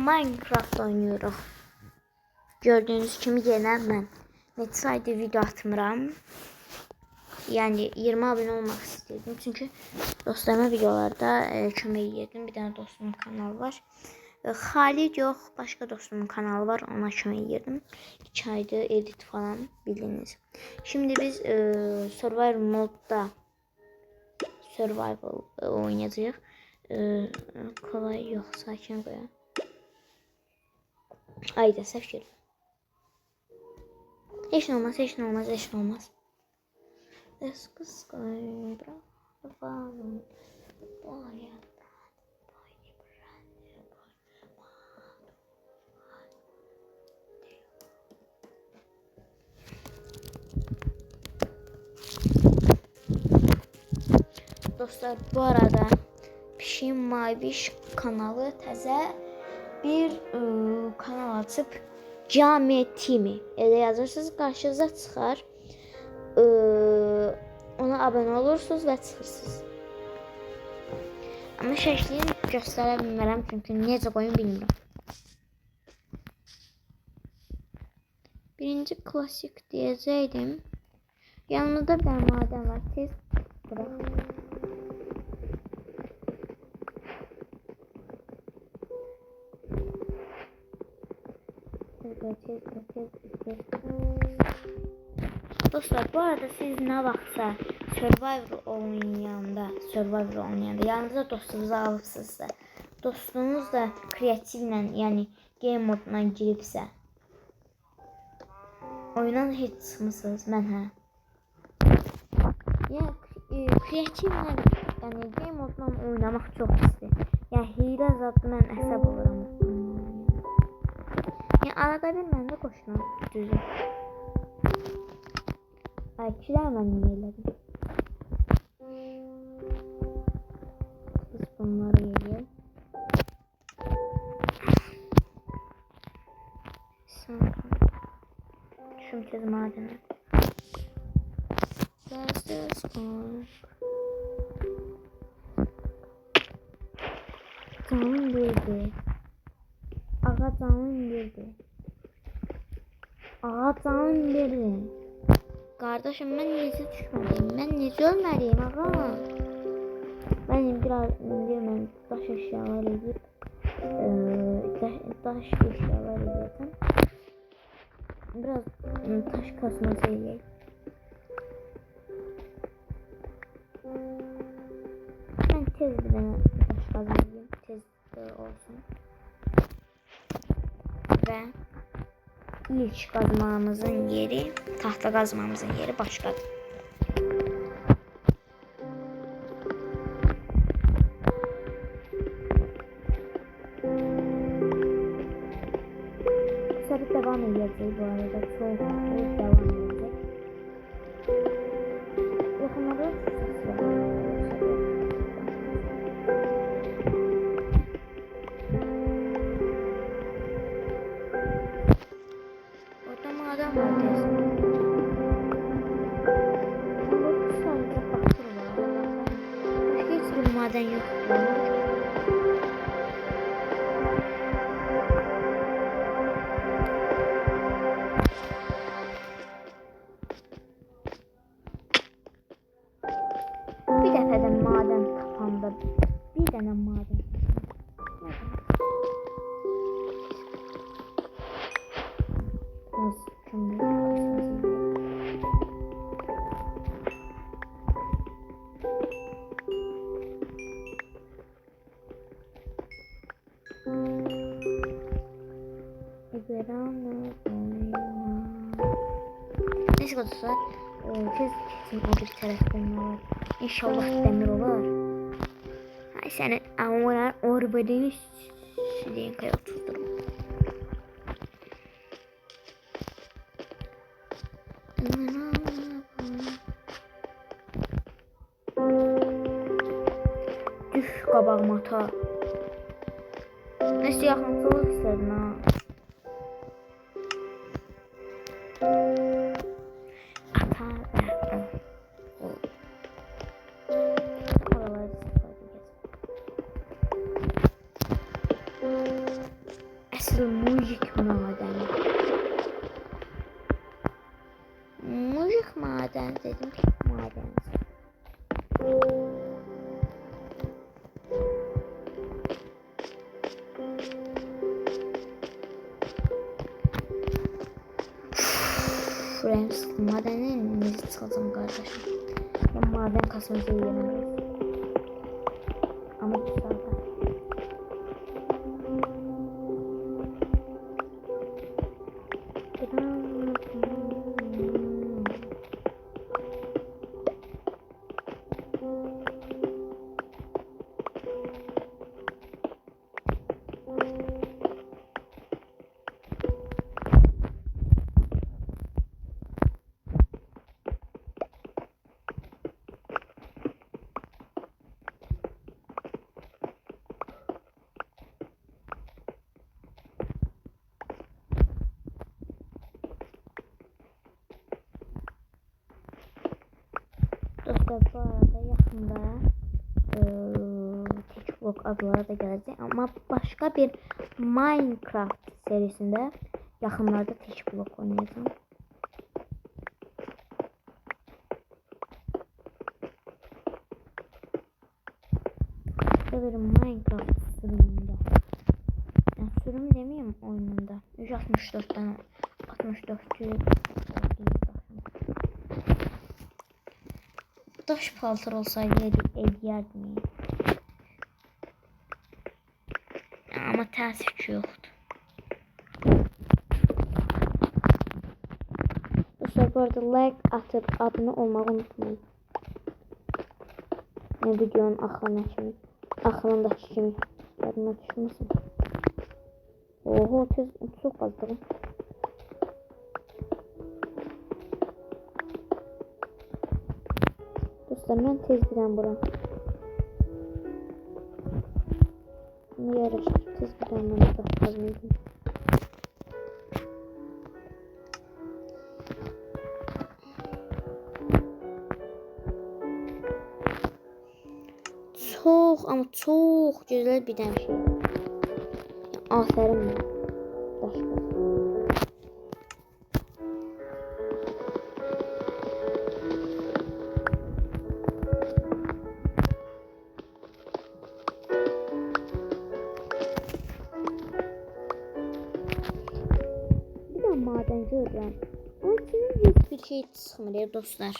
Minecraft oynuyoruz. Gördüğünüz kimi yenə mən neçə aydır video atmıram. Yəni 20 abunə olmaq istedim. Çünki dostlarıma videolarda kömək edirdim. Bir dənə dostumun kanalı var. Xalid yox, başqa dostumun kanalı var. Ona kömək edirdim. 2 aydır edit falan bildiniz. Şimdi biz survival modda survival oynayacağıq. Kolay yox, sakin qoyun. Ayda səhv gəldim. Heç nə olmaz, heç nə olmaz, heç nə olmaz. Dostlar, bu arada Pişim Maviş kanalı təzə bir kanal açıb Cami Timi elə yazırsınız, qarşınıza çıxar. Ona abunə olursunuz və çıxırsınız. Amma şəklini göstərə bilmərəm çünki necə qoyun bilmirəm. Birinci klasik deyəcəydim. Yanımda bir dənə madən var. Tez bırax. Dostlar, bu arada siz nə vaxtsa Survivor oynayanda yanınıza dostunuzu alıbsınızsa, dostunuz da kreativlə, yəni game moduna giribsə, oyundan heç çıxmısınız, mən hə. Yəni kreativlə, yəni game moduna oynamaq çox pisdir. Yəni hiylə zadlı mən əsəb oluram. Yəni arada bir mən də qoşuram düzüm. Aykiler mən niyə elədim? Biz bunları yiyək. Düşüm tez madene. Canım girdi. Ağa canım girdi. Ağa canım girdi. Kardeşim ben necə düşməliyim? Mən necə ölməliyim ağa? Mənim biraz mən daş eşyalar edib daş eşyalar edəcəm. Biraz taş kasması edək. Mən tez bir dənə daş kazmayayım. Tez olsun. Və İlk kazmamızın yeri, tahta kazmamızın yeri başkadır. Sabit devam edecek bu arada. Çok devam edecek. Yakınlarda ses var. Maden yok. Bir dəfədən maden tapanda bir dənə maden. Neyse dostlar, tez kesin o bir tərəfdən var. İnşallah dəmir olar. Hay sənin arvadını silenkaya oturdurum. Düş qabağıma ata. Nəsə yaxınçılıq istədin ha. Əsl mujik madəni. Mujik madəni dedim ki, madəni. Şuraya sıkıldım. Madenin nezi çalacağım kardeşim. Ben maden kasması yiyemem. Ama dışarıda. Dostlar, bu arada yaxında TikTok adları da gələcək, amma başqa bir Minecraft serisində yaxınlarda TikTok oynayacağım. Bir Minecraft sürümündə. Yəni sürüm deməyim, oyununda. 164-dən 64-cü daş paltar olsaydı eləyərdim. Amma təəssüf ki, yoxdur. Dostlar, bu arada like atıb abunə olmağı unutmayın. Videonun axırındakı kimi yadıma düşməsin. Oho, çox fazla. Dostlar, mən tez birən buram. Bunu yaraşır. Tez birən mənə baxmalıydım. Çox, amma çox gözəl bir dənə şey. Afərin mənə. Daşqaz. Maden görürəm. Ama içindən heç bir şey çıxmır dostlar.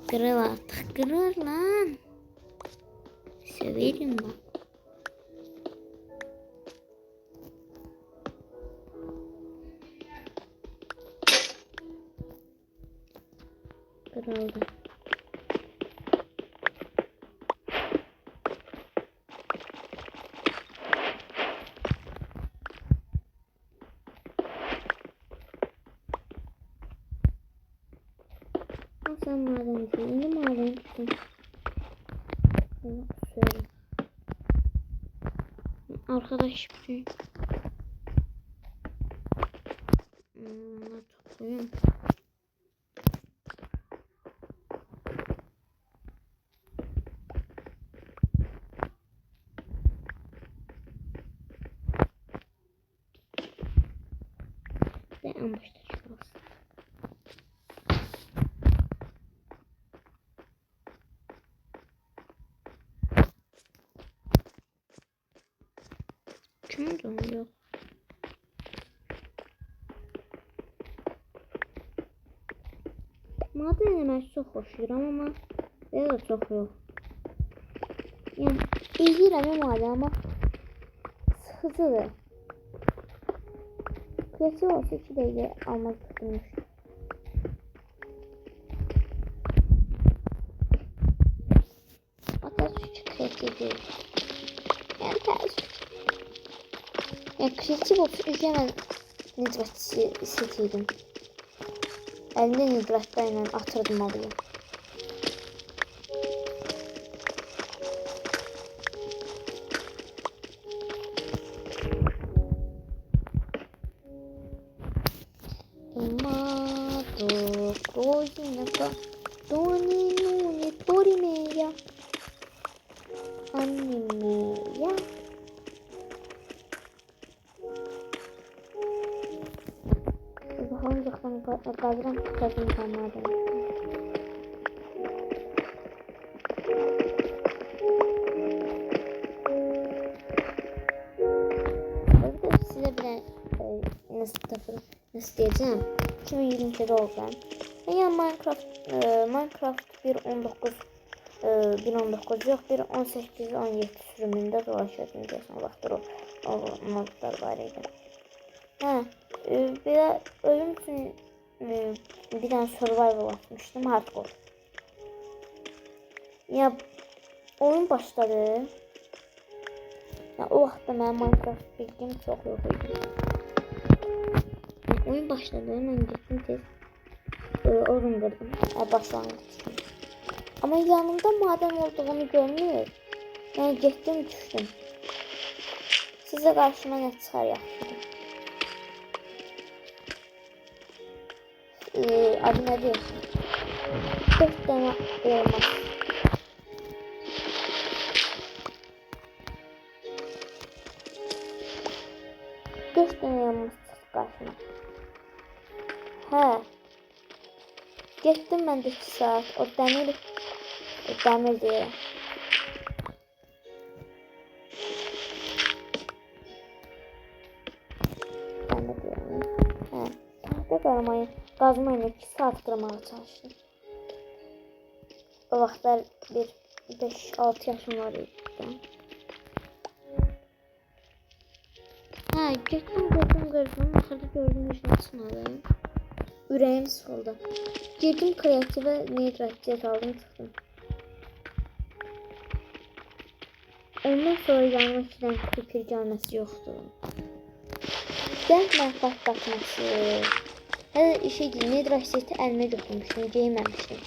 Kırıl artıq, kırıl lan. Söverim bak. Kırıldı. Sen madensin. Yine madensin. Şöyle. Arkadaş bir toplayayım. Ve en başta çıkmasın. Kim donuyor? Maden eləmək çox xoşlayıram, amma belə də çox yox. Yəni, eləyirəm maden, amma sıxıcıdır. Kreativ olsa 2 dəqiqə almaq tutulmuş. Atatürk kreativ deyil. Yəni, təəssüf. Yəni, kreativ olsa üzə mən nidvətçisi seçiydim. Əlində nidvətlə ilə atırdım alıyı. Tomato, cozinha, Tonino. Orimeya. Animeya. Bakalım uzaktan qazıram tutacağım insanlardan. Size bir nasıl diyeceğim? 2022'de oldu. Yani Minecraft 1.19 yok, 1.18-17 sürümünde dolaşıyordum diyorsun vaxtlar o modlar var idi. Bir de ölüm için bir tane survival atmıştım, hardcore. Ya oyun başladı. Ya o vaxtda mənim Minecraft bilgim çox yox idi. Oyun başladı, mən getdim tez oyun qırdım, başlanğıç üçün. Amma yanımda maden olduğunu görmür. Yəni getdim düşdüm. Sizə qarşıma nə çıxar yaxşıdır. Adı nədir? 4 dənə elmas. Dört tane elmas çıxdı qarşıma. Hə. Getdim mən də 2 saat. O dəmir deyirəm. Hə. Qazmayla 2 saat qırmağa çalışdım. O vaxtlar 5-6 yaşım var idi. Hə, getdim qırdım. Axırda gördüm üzünə çıxmadım. Ürəyim sıxıldı. Girdim kreativə network aldım, çıxdım. Ondan sonra yanıma 2 dənə creeper gəlməsi yoxdur. Gəl mən patlatması. Hələ şeydir, network əlimə götürmüşdüm, geyməmişdim.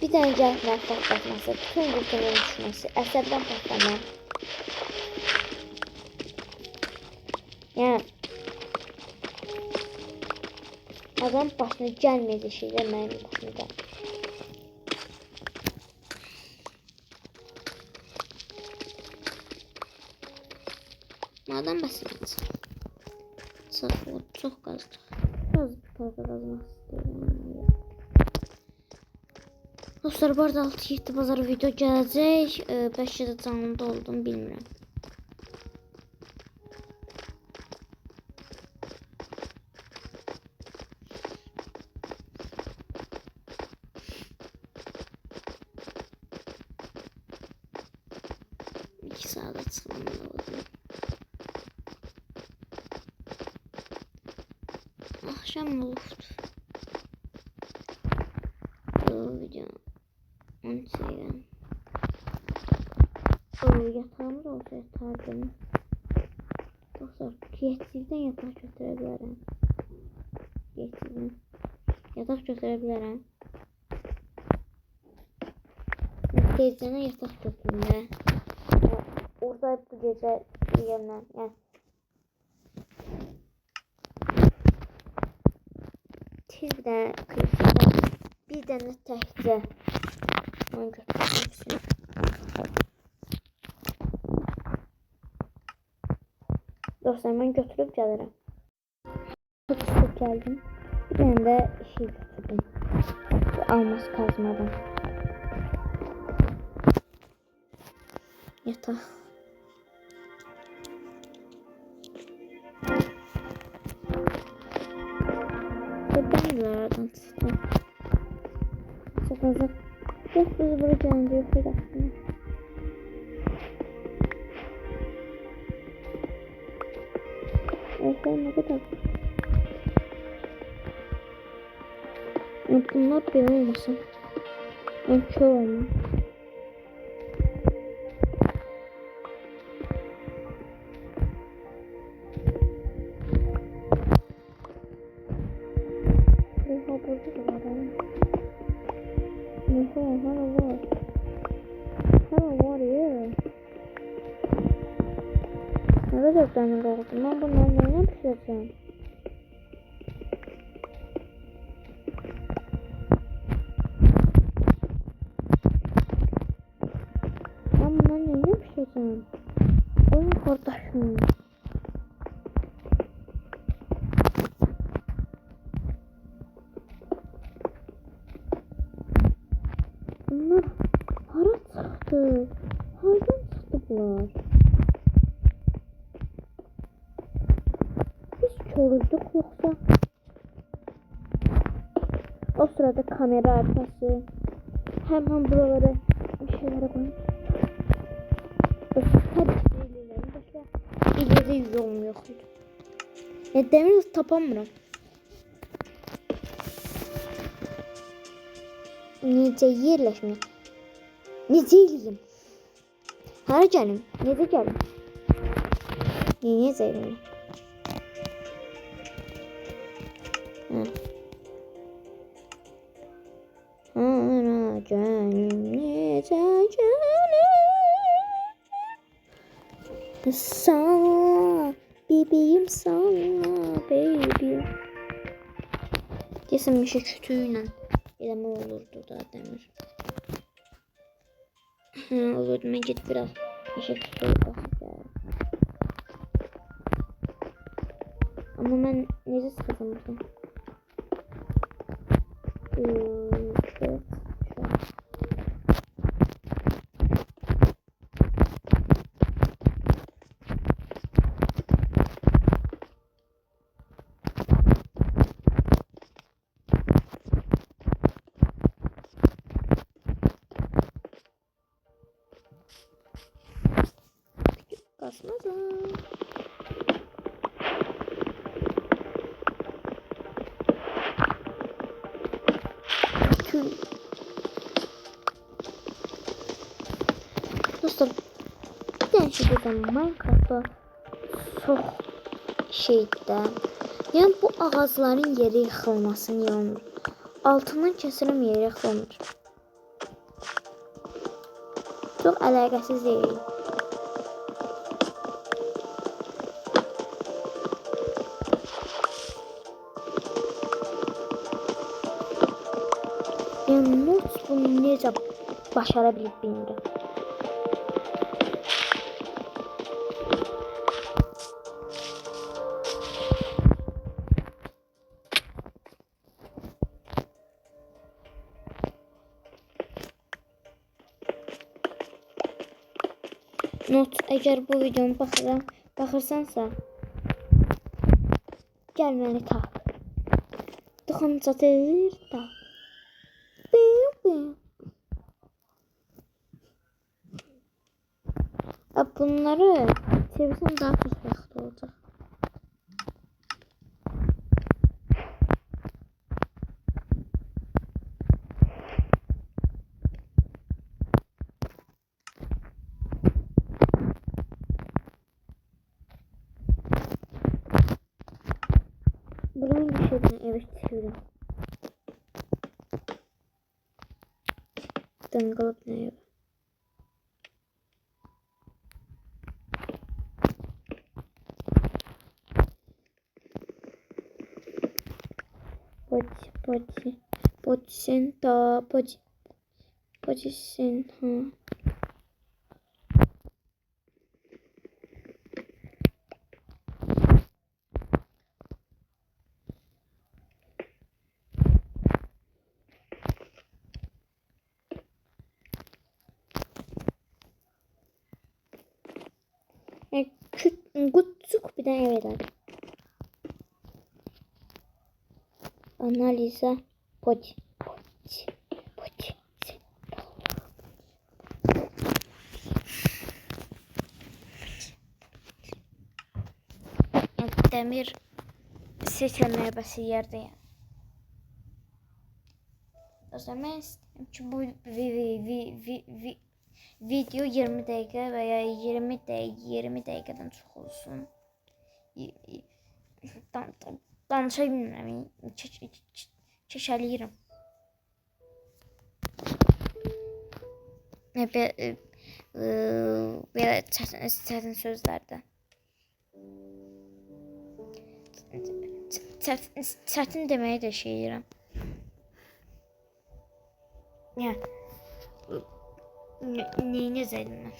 Bir dənə gəlib mən patlatması, bütün qurtunun düşməsi, əsəbdən patlamam. Yəni adam başına gəlməyəcək şeylər mənim başıma gəlir. Madan bəsləyəcək. Çox qazdıq. Biraz fazla qazmaq istəyirəm. Dostlar, bu arada 6-7 bazar video gələcək. Bəlkə də canlıda oldum, bilmirəm. Sağa çıxmam lazım. Axşam olubdur. Bu video 13 deyirəm. Yatağımız olsa yatardım. Dostlar, kreativdən yataq götürə bilərəm. Kreativdən yataq götürə bilərəm. Tezcənə yataq götürmə. Orada bu gece yiyemem. Yani tez bir tane kıyafetler, bir tane təhcə onu götürmüşsün. Dostlar, ben götürüp gəlirəm. Çok sık geldim. Bir tane de şey götürdüm. Bu almaz kazmadan. Yataq. Buradan çıktı. Çok fazla. Çok bizi buraya gönderiyor aslında. Evet, ne kadar. Bunlar benim olmasın. Ben kör olmam. Ne kadar demir oldu? Ben bunları neyle pişireceğim? dostum. Oyun kardeşim. Bunlar hara çıktı? Hardan çıktı bunlar? Biz çorulduk yoksa? O sırada kamera arkası. Hemen buralara bir şeylere koyun. Tabii ki başka ileri yolum yoktu. Demir tapamıram. Necə yerləşmək? Necə eləyim? Hara gəlim? Necə gəlim? Necə eləyim? Hara gəlim? Necə gəlim? Sana bebeğim sana baby. Kesin bir şey kütüğüyle eləmə olurdu da Demir. Olurdu, mən git biraz bir şey kütüğü baxacağım. Ama mən necə çıxacağım buradan? Evet. Basmadım. Dostlar, bir tane şey diyeceğim. Minecraft'ta çok şeyde. Yani bu ağaçların yeri yıkılması niye olmur? Altından kesilen yeri yıkılmır. Çok alakasız değil. Yani Not bunu necə başara bilib bilmirəm. Not, əgər bu videomu baxırsansa, gəl məni tap. Tıxım çatır, tap. Bunları çevirsem daha çok vaxt olacak. Buradan bir şeyden eve çıkıyorum. Dangılıp ne eve? Poçsin da poçsin ha. Küçük bir de evet abi. Analize poç. Demir seçenler bası yerdeyim. O zaman istedim ki bu video 20 dakika veya 20 dakikadan çok olsun. Danışa bilmirəm, çeşəliyirəm. Belə çətin sözlərdə. Çətin deməyi də şey edirəm. Neyinəcəkdim mən?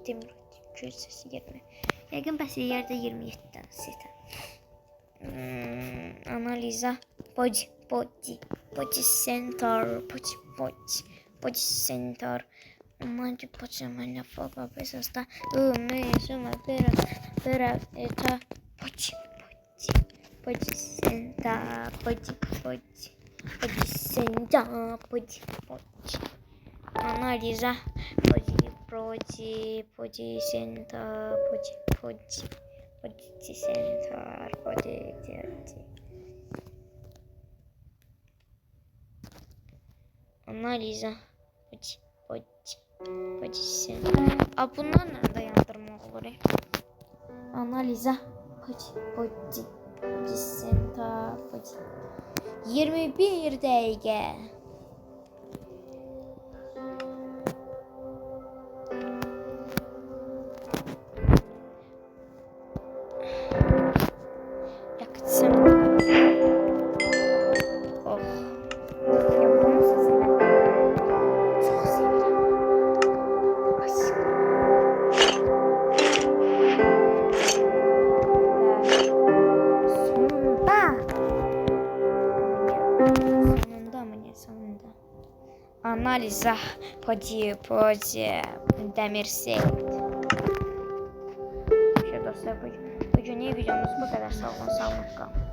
Demir kürsüsü 20. Yəqin bəs yerde 27'den seten. Analiza body center body center. Onlarca poçamana foka pesasta suma pera eta body center body center analiza body center analiza body center. Bunlar nerede yandırma olur? Analiza body center 21 dakika. Analiza podia demir set. Dostlar, bugün videomuz bu kadar. Sağ olun, sağlıkla.